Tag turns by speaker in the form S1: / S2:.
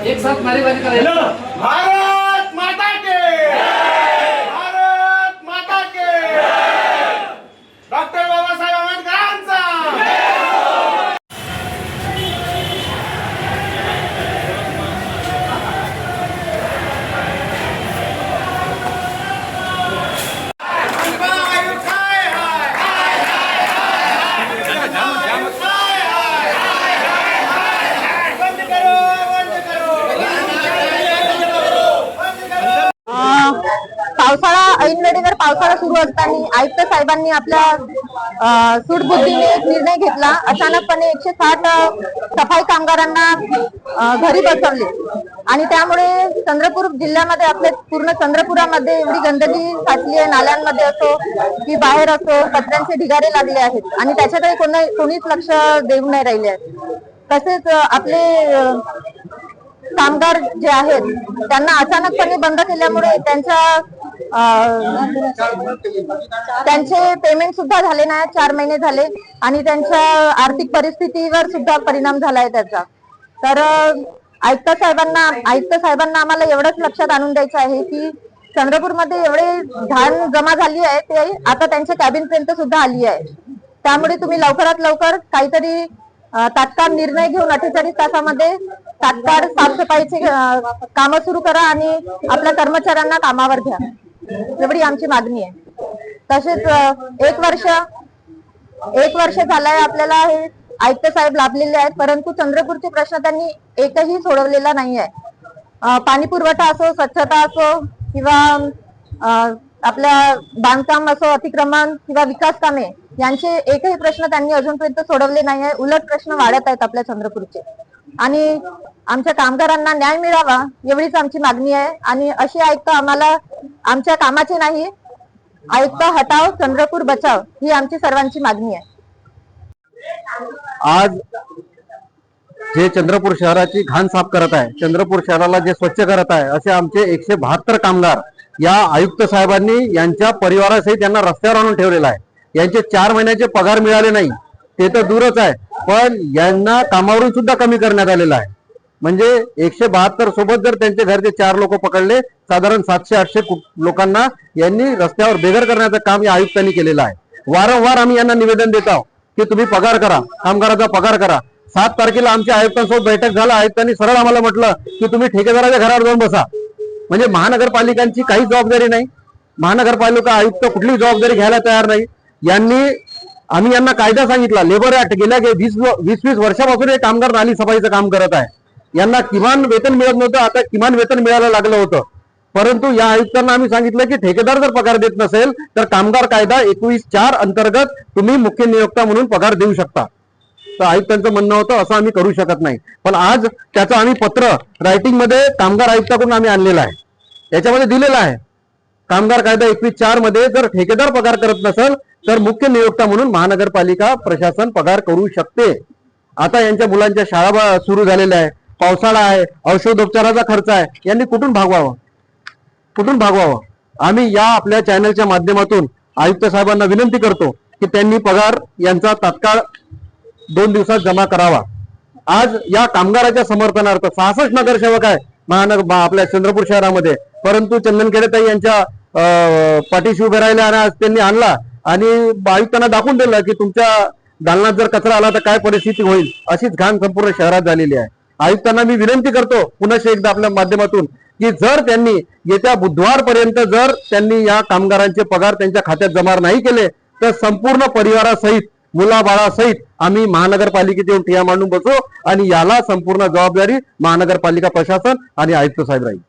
S1: एक साथ नारेबाजी करें।
S2: भारत माता के, भारत माता के, डॉक्टर बाबासाहेब आंबेडकरांचा।
S3: पावसाळा ऐनवेळेवर पावसाळा सुरू असताना आयुक्त साहेबांनी आपल्या सूडबुद्धीने एक निर्णय घेतला। अचानकपणे 160 सफाई कामगारांना घरी बसवले आणि त्यामुळे चंद्रपूर जिल्ह्यामध्ये आपल्या पूर्ण चंद्रपुरामध्ये एवढी गंदगी साचली आहे, नाल्यांमध्ये असो की बाहेर असो कचऱ्यांचे ढिगारे लागले आहेत आणि त्याच्याकडे कोणीच लक्ष देऊ नाही राहिले आहेत। तसेच आपले कामगार जे आहेत त्यांना अचानकपणे बंद केल्यामुळे त्यांचे पेमेंट सुद्धा झाले नाही, 4 महिने झाले आणि त्यांच्या आर्थिक परिस्थितीवर सुद्धा परिणाम झालाय त्याचा। तर आयुक्त साहेबांना आम्हाला एवढंच लक्षात आणून द्यायचं आहे की चंद्रपूरमध्ये एवढे घाण जमा झाली आहे ते आता त्यांच्या कॅबिन पर्यंत सुद्धा आली आहे। त्यामुळे तुम्ही लवकरात लवकर काहीतरी तात्काळ निर्णय घेऊन 48 तासामध्ये तात्काळ साफसफाईचे काम सुरू करा आणि आपल्या कर्मचाऱ्यांना कामावर घ्या, एवढी आमची मागणी आहे। तसेच एक वर्ष झालंय आपल्याला हे आयुक्त साहेब लाभलेले आहेत, परंतु चंद्रपूरचे प्रश्न त्यांनी एकही सोडवलेला नाही आहे। पाणी पुरवठा असो, स्वच्छता असो किंवा आपल्या बांधकाम असो, अतिक्रमण किंवा विकास कामे यांचे एकही प्रश्न त्यांनी अजूनपर्यंत सोडवले नाही आहे। उलट प्रश्न वाढत आहेत आपल्या चंद्रपूरचे आणि आमच्या कामगारांना न्याय मिळावा एवढीच आमची मागणी आहे। आणि अशी आयुक्त आम्हाला आमच्या कामाचे नाही, आयुक्त हटाव चंद्रपूर बचाव ही आमची सर्वांची मागणी आहे।
S4: आज जे चंद्रपूर शहराची घाण साफ करत आहे, चंद्रपूर शहराला जे स्वच्छ करत आहे, असे आमचे 172 कामगार या आयुक्त साहेबांनी यांच्या परिवारासहित यांना रस्त्यावर आणून ठेवलेला आहे। यांचे 4 महिन्याचे पगार मिळाले नाही ते तर दूरच आहे, पण यांना कामावरून सुद्धा कमी करण्यात आलेला आहे। म्हणजे 172 सोबत जर त्यांचे घरचे 4 लोक पकडले, साधारण 700-800 लोकांना यांनी रस्त्यावर बेघर करण्याचं काम या आयुक्तांनी केलेलं आहे। वारंवार आम्ही यांना निवेदन देत आहोत की तुम्ही पगार करा, कामगाराचा पगार करा। 7 तारखेला आमच्या आयुक्तांसोबत बैठक झाला, आयुक्तांनी सरळ आम्हाला म्हटलं की तुम्ही ठेकेदाराच्या घरावर जाऊन बसा। म्हणजे महानगरपालिकांची काही जबाबदारी नाही, महानगरपालिका आयुक्त कुठली जबाबदारी घ्यायला तयार नाही। आम्ही यांना कायदा सांगितला, लेबर ऍक्ट, गेल्या 20 वर्षापासून हे कामगार नाली सफाईचं काम करत आहे। यांना किमान वेतन मिळत नव्हतं, आता किमान वेतन मिळायला लागलं होतं। परंतु या आयुक्तांना आम्ही सांगितलं की ठेकेदार जर पगार देत नसेल तर कामगार कायदा 21(4) अंतर्गत तुम्ही मुख्य नियोक्ता म्हणून पगार देऊ शकता। तर आयुक्तांचं म्हणणं होतं असं आम्ही करू शकत नाही, पण आज त्याचं आम्ही पत्र रायटिंग मध्ये कामगार आयुक्ताकडून आम्ही आणलेलं आहे। याच्यामध्ये दिलेलं आहे कामगार कायदा 21(4) मध्ये जर ठेकेदार पगार करत नसेल तर मुख्य नियोक्ता म्हणून महानगरपालिका प्रशासन पगार करू शकते। आता यांच्या मुलांच्या शाळा सुरू झालेल्या आहे, पावसाळा आहे, औषधोपचाराचा खर्च आहे, यांनी कुठून भागवावं? आम्ही या आपल्या चॅनलच्या माध्यमातून आयुक्त साहेबांना विनंती करतो की त्यांनी पगार यांचा तात्काळ 2 दिवसात जमा करावा। आज या कामगाराच्या समर्थनार्थ 66 नगरसेवक आहे आपल्या चंद्रपूर शहरामध्ये, परंतु चंदनखेडेताई यांच्या पाठीशी उभे राहिले आणि आज त्यांनी आणला आणि आयुक्तांना दाखवून दिलं की तुमच्या दालनात जर कचरा आला तर काय परिस्थिती होईल। अशीच घाण संपूर्ण शहरात झालेली आहे। आयुक्तांना मी विनंती करतो पुन्हा एकदा आपल्या माध्यमातून की जर त्यांनी येत्या बुधवारपर्यंत जर त्यांनी या कामगारांचे पगार त्यांच्या खात्यात जमा नाही केले तर संपूर्ण परिवारासहित, मुलाबाळासहित आम्ही महानगरपालिकेत येऊन ठिय्या मांडून बसू आणि याला संपूर्ण जबाबदारी महानगरपालिका प्रशासन आणि आयुक्त साहेब राहील।